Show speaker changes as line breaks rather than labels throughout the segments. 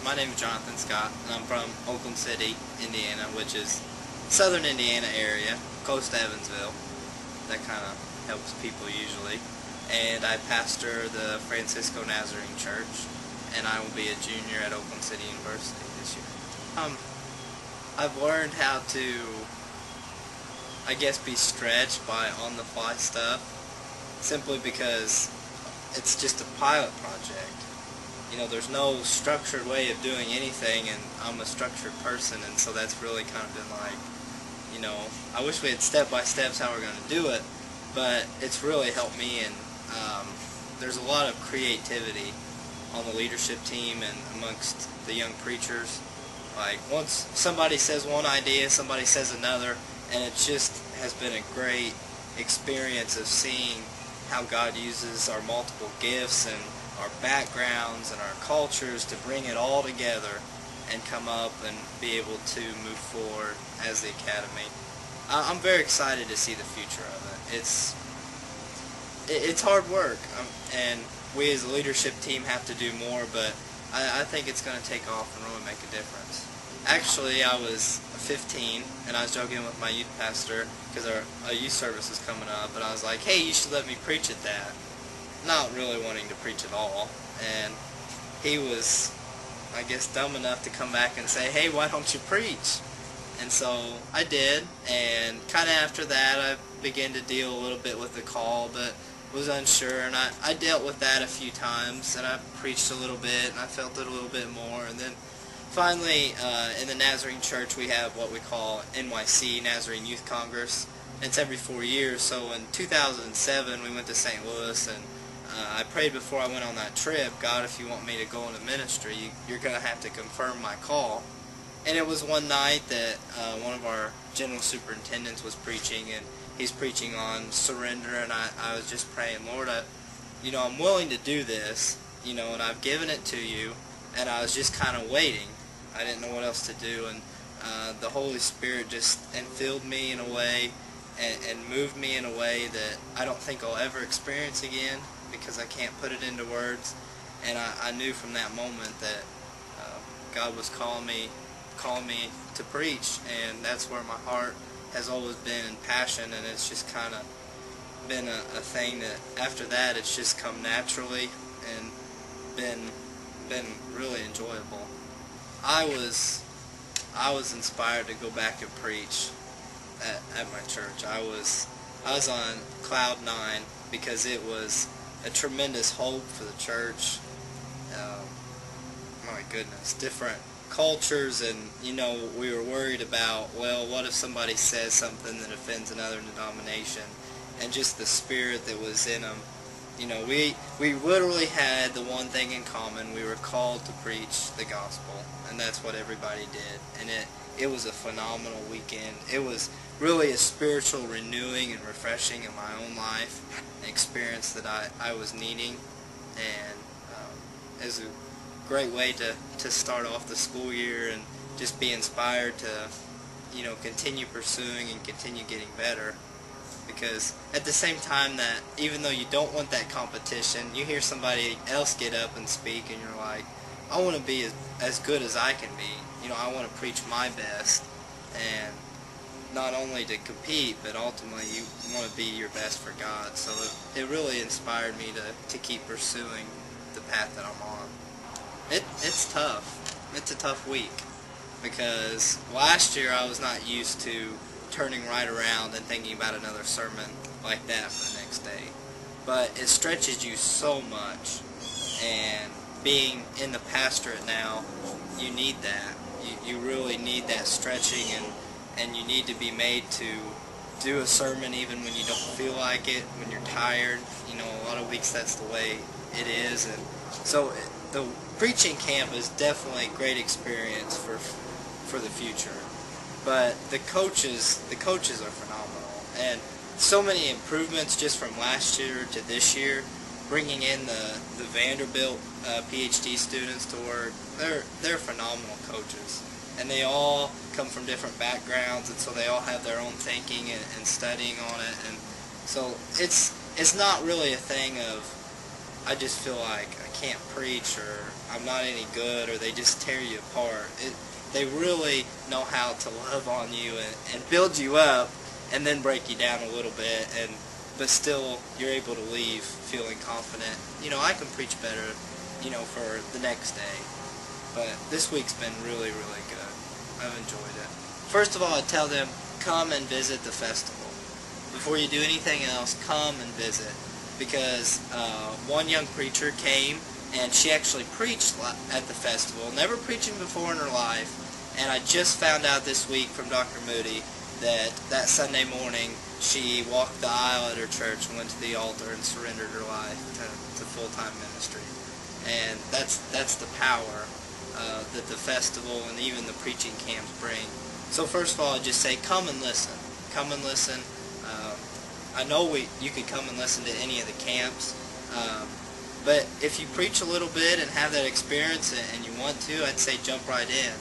My name is Jonathan Scott, and I'm from Oakland City, Indiana, which is southern Indiana area, close to Evansville. That kind of helps people usually. And I pastor the Francisco Nazarene Church, and I will be a junior at Oakland City University this year. I've learned how to, I guess, be stretched by on-the-fly stuff, simply because it's just a pilot project. You know, there's no structured way of doing anything, and I'm a structured person, and so that's really kind of been like, you know, I wish we had step-by-steps how we're going to do it, but it's really helped me, and there's a lot of creativity on the leadership team and amongst the young preachers. Like, once somebody says one idea, somebody says another, and it just has been a great experience of seeing how God uses our multiple gifts and our backgrounds and our cultures to bring it all together and come up and be able to move forward as the Academy. I'm very excited to see the future of it. It's hard work, and we as a leadership team have to do more, but I think it's going to take off and really make a difference. Actually, I was 15, and I was joking with my youth pastor because our youth service is coming up, and I was like, hey, you should let me preach at that. Not really wanting to preach at all, and he was, I guess, dumb enough to come back and say, hey, why don't you preach? And so I did, and kind of after that I began to deal a little bit with the call, but was unsure, and I dealt with that a few times, and I preached a little bit, and I felt it a little bit more, and then finally in the Nazarene Church we have what we call NYC, Nazarene Youth Congress. It's every 4 years, so in 2007 we went to St. Louis, and I prayed before I went on that trip, God, if you want me to go into ministry, you're going to have to confirm my call. And it was one night that one of our general superintendents was preaching, and he's preaching on surrender, and I was just praying, Lord, I'm willing to do this, and I've given it to you, and I was just kind of waiting. I didn't know what else to do, and the Holy Spirit just infilled me in a way and moved me in a way that I don't think I'll ever experience again, because I can't put it into words. And I knew from that moment that God was calling me to preach, and that's where my heart has always been in passion, and it's just kind of been a thing that after that it's just come naturally and been really enjoyable. I was inspired to go back and preach at my church. I was on cloud 9 because it was a tremendous hope for the church. My goodness, different cultures, and we were worried about, well, what if somebody says something that offends another denomination, and just the spirit that was in them. We literally had the one thing in common. We were called to preach the gospel, and that's what everybody did, and it was a phenomenal weekend. It was really a spiritual renewing and refreshing in my own life, an experience that I was needing, and as a great way to start off the school year and just be inspired to continue pursuing and continue getting better. Because at the same time that even though you don't want that competition, you hear somebody else get up and speak, and you're like, I want to be as good as I can be. I want to preach my best, and not only to compete, but ultimately you want to be your best for God. So it really inspired me to keep pursuing the path that I'm on. It's tough. It's a tough week, because last year I was not used to turning right around and thinking about another sermon like that for the next day. But it stretches you so much, and being in the pastorate now, you need that. You really need that stretching, and you need to be made to do a sermon even when you don't feel like it, when you're tired. A lot of weeks that's the way it is. And so the preaching camp is definitely a great experience for the future. But the coaches are phenomenal, and so many improvements just from last year to this year. Bringing in the Vanderbilt PhD students to work, they're phenomenal coaches, and they all come from different backgrounds, and so they all have their own thinking and studying on it, and so it's not really a thing of I just feel like I can't preach, or I'm not any good, or they just tear you apart. They really know how to love on you and build you up, and then break you down a little bit, but still you're able to leave feeling confident. I can preach better, for the next day. But this week's been really, really good. I've enjoyed it. First of all, I tell them, come and visit the festival. Before you do anything else, come and visit. Because one young preacher came, and she actually preached at the festival, never preaching before in her life. And I just found out this week from Dr. Moody that Sunday morning she walked the aisle at her church and went to the altar and surrendered her life to full-time ministry. And that's the power that the festival and even the preaching camps bring. So first of all, I just say, come and listen. Come and listen. I know you could come and listen to any of the camps, but if you preach a little bit and have that experience and you want to, I'd say jump right in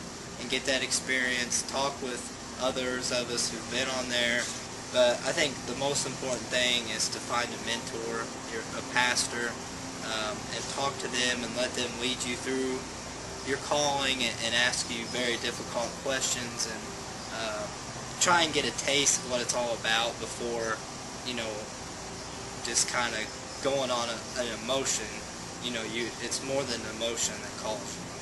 and get that experience. Talk with others of us who've been on there. But I think the most important thing is to find a mentor, a pastor, and talk to them and let them lead you through your calling and ask you very difficult questions, and try and get a taste of what it's all about before, just kind of going on an emotion. It's more than emotion that calls you.